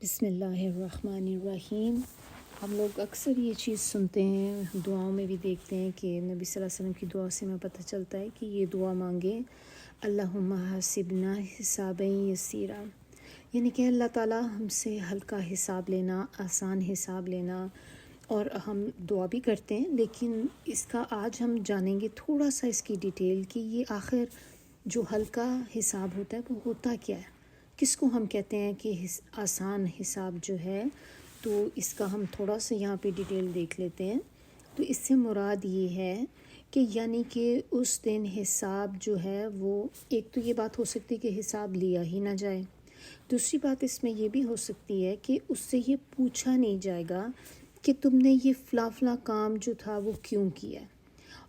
بسم اللہ الرحمن الرحیم۔ ہم لوگ اکثر یہ چیز سنتے ہیں، دعاؤں میں بھی دیکھتے ہیں کہ نبی صلی اللہ علیہ وسلم کی دعا سے ہمیں پتہ چلتا ہے کہ یہ دعا مانگیں، اللہم حاسبنا حسابا یسیرا، یعنی کہ اللہ تعالیٰ ہم سے ہلکا حساب لینا، آسان حساب لینا۔ اور ہم دعا بھی کرتے ہیں، لیکن اس کا آج ہم جانیں گے تھوڑا سا اس کی ڈیٹیل کہ یہ آخر جو ہلکا حساب ہوتا ہے وہ ہوتا کیا ہے، کس کو ہم کہتے ہیں کہ آسان حساب جو ہے۔ تو اس کا ہم تھوڑا سا یہاں پہ ڈیٹیل دیکھ لیتے ہیں۔ تو اس سے مراد یہ ہے کہ یعنی کہ اس دن حساب جو ہے وہ، ایک تو یہ بات ہو سکتی ہے کہ حساب لیا ہی نہ جائے، دوسری بات اس میں یہ بھی ہو سکتی ہے کہ اس سے یہ پوچھا نہیں جائے گا کہ تم نے یہ فلاں فلاں کام جو تھا وہ کیوں کیا،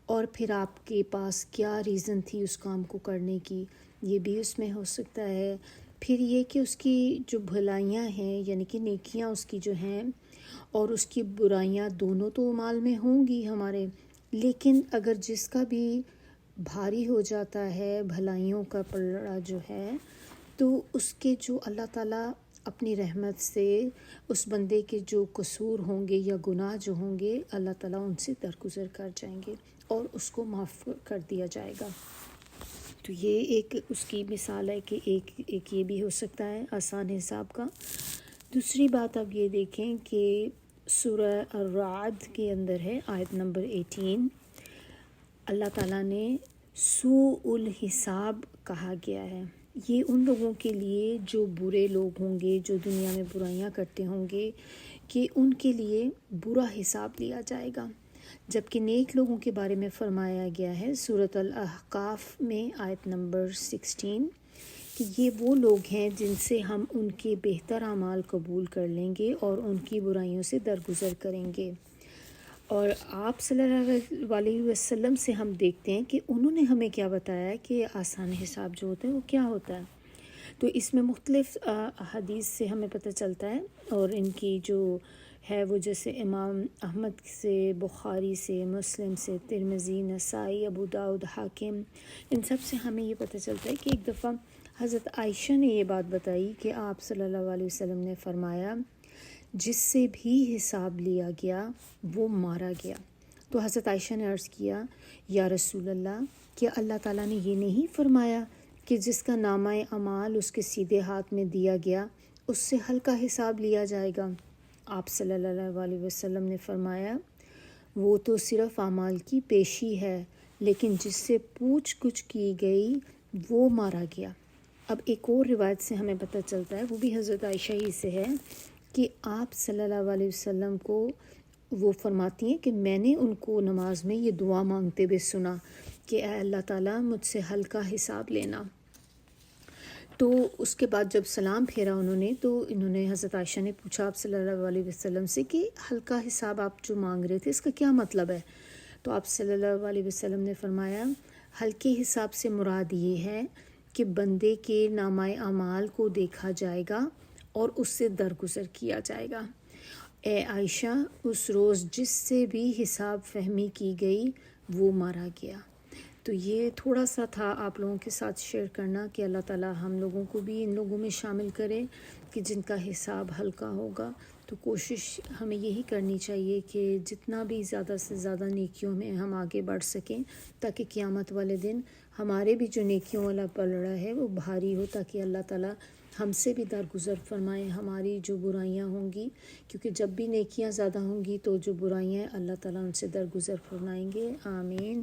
اور پھر آپ کے پاس کیا ریزن تھی اس کام کو کرنے کی، یہ بھی اس میں ہو سکتا ہے۔ پھر یہ کہ اس کی جو بھلائیاں ہیں یعنی کہ نیکیاں اس کی جو ہیں اور اس کی برائیاں دونوں تو مال میں ہوں گی ہمارے، لیکن اگر جس کا بھی بھاری ہو جاتا ہے بھلائیوں کا پلڑا جو ہے، تو اس کے جو اللہ تعالیٰ اپنی رحمت سے اس بندے کے جو قصور ہوں گے یا گناہ جو ہوں گے، اللہ تعالیٰ ان سے درگزر کر جائیں گے اور اس کو معاف کر دیا جائے گا۔ تو یہ ایک اس کی مثال ہے کہ ایک یہ بھی ہو سکتا ہے آسان حساب کا۔ دوسری بات اب یہ دیکھیں کہ سورہ الرعد کے اندر ہے آیت نمبر 18، اللہ تعالیٰ نے سوء الحساب کہا گیا ہے۔ یہ ان لوگوں کے لیے جو برے لوگ ہوں گے، جو دنیا میں برائیاں کرتے ہوں گے، کہ ان کے لیے برا حساب لیا جائے گا، جبکہ نیک لوگوں کے بارے میں فرمایا گیا ہے سورۃ الاحقاف میں آیت نمبر 16 کہ یہ وہ لوگ ہیں جن سے ہم ان کے بہتر اعمال قبول کر لیں گے اور ان کی برائیوں سے درگزر کریں گے۔ اور آپ صلی اللہ علیہ وسلم سے ہم دیکھتے ہیں کہ انہوں نے ہمیں کیا بتایا کہ آسان حساب جو ہوتا ہے وہ کیا ہوتا ہے۔ تو اس میں مختلف احادیث سے ہمیں پتہ چلتا ہے، اور ان کی جو ہے وہ جیسے امام احمد سے، بخاری سے، مسلم سے، ترمذی، نسائی، ابو داؤد، حاکم، ان سب سے ہمیں یہ پتہ چلتا ہے کہ ایک دفعہ حضرت عائشہ نے یہ بات بتائی کہ آپ صلی اللہ علیہ وسلم نے فرمایا جس سے بھی حساب لیا گیا وہ مارا گیا۔ تو حضرت عائشہ نے عرض کیا یا رسول اللہ، کیا اللہ تعالیٰ نے یہ نہیں فرمایا کہ جس کا نامہ اعمال اس کے سیدھے ہاتھ میں دیا گیا اس سے ہلکا حساب لیا جائے گا؟ آپ صلی اللہ علیہ وسلم نے فرمایا وہ تو صرف اعمال کی پیشی ہے، لیکن جس سے پوچھ گچھ کی گئی وہ مارا گیا۔ اب ایک اور روایت سے ہمیں پتہ چلتا ہے، وہ بھی حضرت عائشہ ہی سے ہے، کہ آپ صلی اللہ علیہ وسلم کو وہ فرماتی ہیں کہ میں نے ان کو نماز میں یہ دعا مانگتے ہوئے سنا کہ اے اللہ تعالیٰ مجھ سے ہلکا حساب لینا۔ تو اس کے بعد جب سلام پھیرا انہوں نے، تو انہوں نے حضرت عائشہ نے پوچھا آپ صلی اللہ علیہ وسلم سے کہ ہلکا حساب آپ جو مانگ رہے تھے اس کا کیا مطلب ہے؟ تو آپ صلی اللہ علیہ وسلم نے فرمایا ہلکے حساب سے مراد یہ ہے کہ بندے کے نامہ اعمال کو دیکھا جائے گا اور اس سے درگزر کیا جائے گا۔ اے عائشہ، اس روز جس سے بھی حساب فہمی کی گئی وہ مارا گیا۔ تو یہ تھوڑا سا تھا آپ لوگوں کے ساتھ شیئر کرنا کہ اللہ تعالیٰ ہم لوگوں کو بھی ان لوگوں میں شامل کرے کہ جن کا حساب ہلکا ہوگا۔ تو کوشش ہمیں یہی کرنی چاہیے کہ جتنا بھی زیادہ سے زیادہ نیکیوں میں ہم آگے بڑھ سکیں، تاکہ قیامت والے دن ہمارے بھی جو نیکیوں والا پلڑا ہے وہ بھاری ہو، تاکہ اللہ تعالیٰ ہم سے بھی درگزر فرمائے ہماری جو برائیاں ہوں گی، کیونکہ جب بھی نیکیاں زیادہ ہوں گی تو جو برائیاں ہیں اللہ تعالیٰ ان سے درگزر فرمائیں گے۔ آمین۔